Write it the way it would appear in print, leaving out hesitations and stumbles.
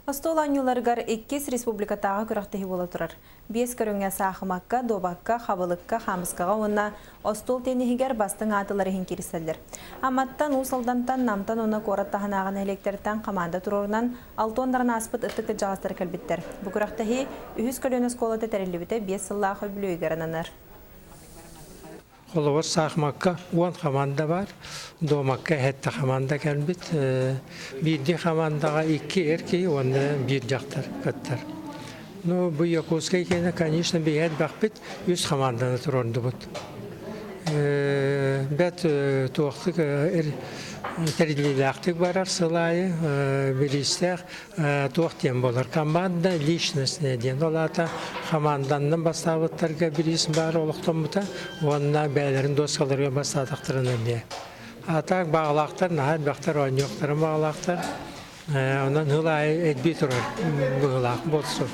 Остолан юларгар 2 республикатағы күрақтығы бола тұрар. 5 көріңе сақымаққа, добаққа, қабылыққа, қамысқаға онна остол тенігер бастың атылары хенкеріселдер. Аматтан, усалдантан, намтан оны қораттағанағын электерттен қаманда тұрорынан 6 ондарына аспыт үттікті жағастар кәлбіттер. Бұ күрақтығы 3 көліні сколаты тәрелі біте 5 сыллағы бүлігерінанар. Қолуыз сақмаққа 10 команда бар, домаққа әтті команда кәлбіт. Бірді командаға 2 еркей, оны бір жақтар көттір. Бұл Якутска екені, конечно, бейет бақпет, 100 команданы тұрорды бұд. Бәт тоқтық тәреліліқтік барар сылайы, білістер тоқтен болар. Команда личностный ден. Олата команданның бастауыттарға білісін бар олықтан бұта, онына бәлерін досқаларға бастадықтырынан де. Атақ бағылақтар, нағад бақтар, ойнықтарын бағылақтар, онан ғылай әдбей тұрар бұғылақ болсын.